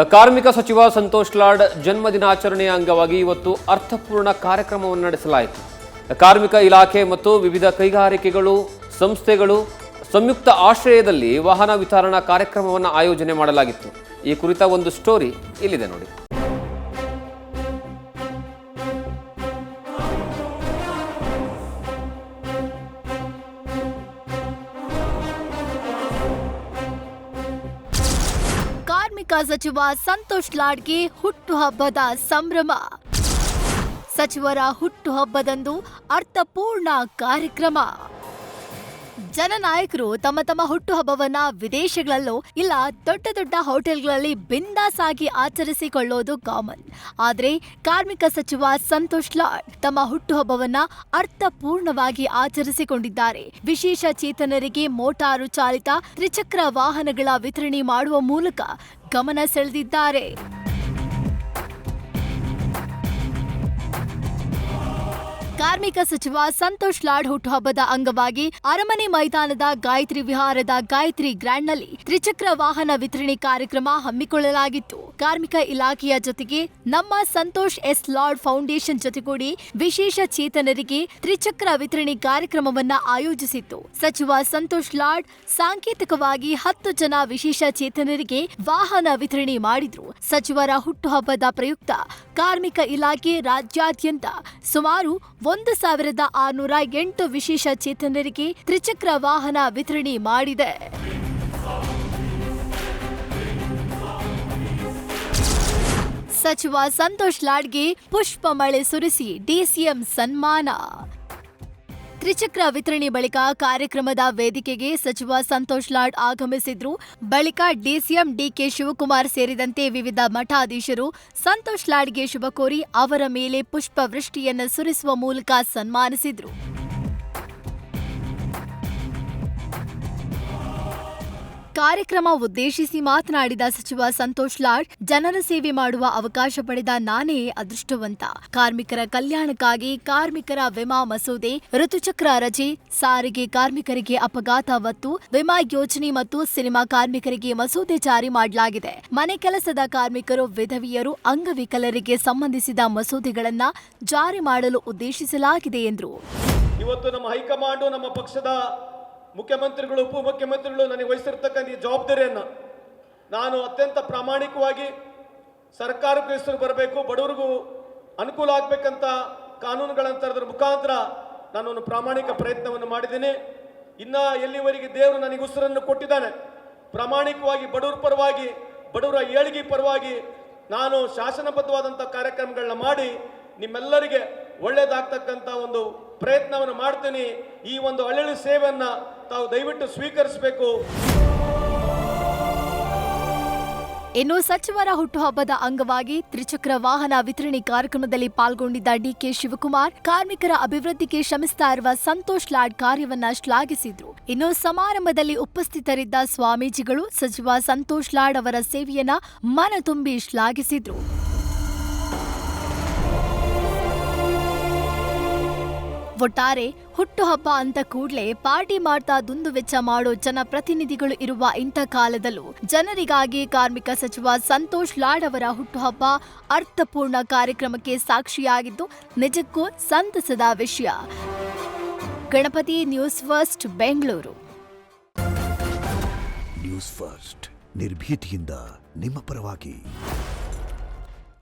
ಕಾರ್ಮಿಕ ಸಚಿವ ಸಂತೋಷ್ ಲಾಡ್ ಜನ್ಮದಿನಾಚರಣೆಯ ಅಂಗವಾಗಿ ಇವತ್ತು ಅರ್ಥಪೂರ್ಣ ಕಾರ್ಯಕ್ರಮವನ್ನು ನಡೆಸಲಾಯಿತು. ಕಾರ್ಮಿಕ ಇಲಾಖೆ ಮತ್ತು ವಿವಿಧ ಕೈಗಾರಿಕೆಗಳು ಸಂಸ್ಥೆಗಳು ಸಂಯುಕ್ತ ಆಶ್ರಯದಲ್ಲಿ ವಾಹನ ವಿತರಣಾ ಕಾರ್ಯಕ್ರಮವನ್ನು ಆಯೋಜನೆ ಮಾಡಲಾಗಿತ್ತು. ಈ ಕುರಿತ ಒಂದು ಸ್ಟೋರಿ ಇಲ್ಲಿದೆ ನೋಡಿ. ಕಾರ್ಮಿಕ ಸಚಿವ ಸಂತೋಷ್ ಲಾಡ್ಗೆ ಹುಟ್ಟುಹಬ್ಬದ ಸಂಭ್ರಮ. ಸಚಿವರ ಹುಟ್ಟುಹಬ್ಬದಂದು ಅರ್ಥಪೂರ್ಣ ಕಾರ್ಯಕ್ರಮ. ಜನನಾಯಕರು ತಮ್ಮ ತಮ್ಮ ಹುಟ್ಟುಹಬ್ಬವನ್ನ ವಿದೇಶಗಳಲ್ಲೋ ಇಲ್ಲ ದೊಡ್ಡ ದೊಡ್ಡ ಹೋಟೆಲ್ಗಳಲ್ಲಿ ಬಿಂದಾಸ್ ಆಗಿ ಆಚರಿಸಿಕೊಳ್ಳೋದು ಕಾಮನ್. ಆದ್ರೆ ಕಾರ್ಮಿಕ ಸಚಿವ ಸಂತೋಷ್ ಲಾಡ್ ತಮ್ಮ ಹುಟ್ಟುಹಬ್ಬವನ್ನ ಅರ್ಥಪೂರ್ಣವಾಗಿ ಆಚರಿಸಿಕೊಂಡಿದ್ದಾರೆ. ವಿಶೇಷ ಚೇತನರಿಗೆ ಮೋಟಾರು ಚಾಲಿತ ತ್ರಿಚಕ್ರ ವಾಹನಗಳ ವಿತರಣೆ ಮಾಡುವ ಮೂಲಕ ಗಮನ ಸೆಳೆದಿದ್ದಾರೆ. ಕಾರ್ಮಿಕ ಸಚಿವ ಸಂತೋಷ್ ಲಾಡ್ ಹುಟ್ಟುಹಬ್ಬದ ಅಂಗವಾಗಿ ಅರಮನೆ ಮೈದಾನದ ಗಾಯತ್ರಿ ವಿಹಾರದ ಗಾಯತ್ರಿ ಗ್ರ್ಯಾಂಡ್ನಲ್ಲಿ ತ್ರಿಚಕ್ರ ವಾಹನ ವಿತರಣೆ ಕಾರ್ಯಕ್ರಮ ಹಮ್ಮಿಕೊಳ್ಳಲಾಗಿತ್ತು. ಕಾರ್ಮಿಕ ಇಲಾಖೆಯ ಜೊತೆಗೆ ನಮ್ಮ ಸಂತೋಷ್ ಎಸ್ ಲಾಡ್ ಫೌಂಡೇಶನ್ ಜೊತೆಗೂಡಿ ವಿಶೇಷ ಚೇತನರಿಗೆ ತ್ರಿಚಕ್ರ ವಿತರಣೆ ಕಾರ್ಯಕ್ರಮವನ್ನ ಆಯೋಜಿಸಿತ್ತು. ಸಚಿವ ಸಂತೋಷ್ ಲಾಡ್ ಸಾಂಕೇತಿಕವಾಗಿ 10 ಜನ ವಿಶೇಷ ಚೇತನರಿಗೆ ವಾಹನ ವಿತರಣೆ ಮಾಡಿದ್ರು. ಸಚಿವರ ಹುಟ್ಟುಹಬ್ಬದ ಪ್ರಯುಕ್ತ ಕಾರ್ಮಿಕ ಇಲಾಖೆ ರಾಜ್ಯಾದ್ಯಂತ ಸುಮಾರು 1608 ವಿಶೇಷ ಚೇತನರಿಗೆ ತ್ರಿಚಕ್ರ ವಾಹನ ವಿತರಣೆ ಮಾಡಿದೆ. ಸಚಿವ ಸಂತೋಷ್ ಲಾಡ್ಗೆ ಪುಷ್ಪ ಮಳೆ ಸುರಿಸಿ ಡಿಸಿಎಂ ಸನ್ಮಾನ. ತ್ರಿಚಕ್ರ ವಿತರಣೆ ಬಳಿಕ ಕಾರ್ಯಕ್ರಮದ ವೇದಿಕೆಗೆ ಸಚಿವ ಸಂತೋಷ್ ಲಾಡ್ ಆಗಮಿಸಿದ್ರು. ಬಳಿಕ ಡಿಸಿಎಂ ಡಿಕೆ ಶಿವಕುಮಾರ್ ಸೇರಿದಂತೆ ವಿವಿಧ ಮಠಾಧೀಶರು ಸಂತೋಷ್ ಲಾಡ್ಗೆ ಶುಭ ಕೋರಿ ಅವರ ಮೇಲೆ ಪುಷ್ಪವೃಷ್ಟಿಯನ್ನು ಸುರಿಸುವ ಮೂಲಕ ಸನ್ಮಾನಿಸಿದ್ರು. ಕಾರ್ಯಕ್ರಮ ಉದ್ದೇಶಿಸಿ ಮಾತನಾಡಿದ ಸಚಿವ ಸಂತೋಷ್ ಲಾಡ್, ಜನರ ಸೇವೆ ಮಾಡುವ ಅವಕಾಶ ಪಡೆದ ನಾನೇ ಅದೃಷ್ಟವಂತ. ಕಾರ್ಮಿಕರ ಕಲ್ಯಾಣಕ್ಕಾಗಿ ಕಾರ್ಮಿಕರ ವಿಮಾ ಮಸೂದೆ, ಋತುಚಕ್ರ ರಜೆ, ಸಾರಿಗೆ ಕಾರ್ಮಿಕರಿಗೆ ಅಪಘಾತ ವತ್ತು ವಿಮಾ ಯೋಜನೆ ಮತ್ತು ಸಿನಿಮಾ ಕಾರ್ಮಿಕರಿಗೆ ಮಸೂದೆ ಜಾರಿ ಮಾಡಲಾಗಿದೆ. ಮನೆ ಕೆಲಸದ ಕಾರ್ಮಿಕರು, ವಿಧವೆಯರು, ಅಂಗವಿಕಲರಿಗೆ ಸಂಬಂಧಿಸಿದ ಮಸೂದೆಗಳನ್ನ ಜಾರಿ ಮಾಡಲು ಉದ್ದೇಶಿಸಲಾಗಿದೆ ಎಂದರು. ಇವತ್ತು ನಮ್ಮ ಹೈಕಮಾಂಡ್, ನಮ್ಮ ಪಕ್ಷದ ಮುಖ್ಯಮಂತ್ರಿಗಳು, ಉಪಮುಖ್ಯಮಂತ್ರಿಗಳು ನನಗೆ ವಹಿಸಿರ್ತಕ್ಕಂಥ ಈ ಜವಾಬ್ದಾರಿಯನ್ನು ನಾನು ಅತ್ಯಂತ ಪ್ರಾಮಾಣಿಕವಾಗಿ ಸರ್ಕಾರಕ್ಕೂ ಹೆಸರು ಬರಬೇಕು, ಬಡವರಿಗೂ ಅನುಕೂಲ ಆಗಬೇಕಂತ ಕಾನೂನುಗಳನ್ನು ತರೋದ್ರ ಮುಖಾಂತರ ನಾನು ಒಂದು ಪ್ರಾಮಾಣಿಕ ಪ್ರಯತ್ನವನ್ನು ಮಾಡಿದ್ದೀನಿ. ಇನ್ನು ಎಲ್ಲಿವರೆಗೆ ದೇವರು ನನಗೆ ಉಸಿರನ್ನು ಕೊಟ್ಟಿದ್ದಾನೆ, ಪ್ರಾಮಾಣಿಕವಾಗಿ ಬಡವರ ಪರವಾಗಿ, ಬಡವರ ಏಳಿಗೆ ಪರವಾಗಿ ನಾನು ಶಾಸನಬದ್ಧವಾದಂಥ ಕಾರ್ಯಕ್ರಮಗಳನ್ನ ಮಾಡಿ ನಿಮ್ಮೆಲ್ಲರಿಗೆ ಒಳ್ಳೆಯದಾಗ್ತಕ್ಕಂಥ ಒಂದು ಪ್ರಯತ್ನವನ್ನು ಮಾಡ್ತೀನಿ. ಈ ಒಂದು ಒಳ್ಳೆಯ ಸೇವೆಯನ್ನು ತಾವು ದಯವಿಟ್ಟು ಸ್ವೀಕರಿಸಬೇಕು. ಇನ್ನು ಸಚಿವರ ಹುಟ್ಟುಹಬ್ಬದ ಅಂಗವಾಗಿ ತ್ರಿಚಕ್ರ ವಾಹನ ವಿತರಣೆ ಕಾರ್ಯಕ್ರಮದಲ್ಲಿ ಪಾಲ್ಗೊಂಡಿದ್ದ ಡಿಕೆ ಶಿವಕುಮಾರ್ ಕಾರ್ಮಿಕರ ಅಭಿವೃದ್ಧಿಗೆ ಶ್ರಮಿಸ್ತಾ ಇರುವ ಸಂತೋಷ್ ಲಾಡ್ ಕಾರ್ಯವನ್ನ ಶ್ಲಾಘಿಸಿದ್ರು. ಇನ್ನು ಸಮಾರಂಭದಲ್ಲಿ ಉಪಸ್ಥಿತರಿದ್ದ ಸ್ವಾಮೀಜಿಗಳು ಸಚಿವ ಸಂತೋಷ್ ಲಾಡ್ ಅವರ ಸೇವೆಯನ್ನ ಮನ ತುಂಬಿ ಶ್ಲಾಘಿಸಿದ್ರು. ಒಟ್ಟಾರೆ ಹುಟ್ಟುಹಬ್ಬ ಅಂತ ಕೂಡ್ಲೆ ಪಾರ್ಟಿ ಮಾಡ್ತಾ ದುಂದುವೆಚ್ಚ ಮಾಡೋ ಜನಪ್ರತಿನಿಧಿಗಳು ಇರುವ ಇಂಥ ಕಾಲದಲ್ಲೂ ಜನರಿಗಾಗಿ ಕಾರ್ಮಿಕ ಸಚಿವ ಸಂತೋಷ್ ಲಾಡ್ ಅವರ ಹುಟ್ಟುಹಬ್ಬ ಅರ್ಥಪೂರ್ಣ ಕಾರ್ಯಕ್ರಮಕ್ಕೆ ಸಾಕ್ಷಿಯಾಗಿದ್ದು ನಿಜಕ್ಕೂ ಸಂತಸದ ವಿಷಯ. Ganapati, news first, Bengaluru. News first ನಿರ್ಭೀತಿಯಿಂದ ನಿಮ್ಮ ಪರವಾಗಿ.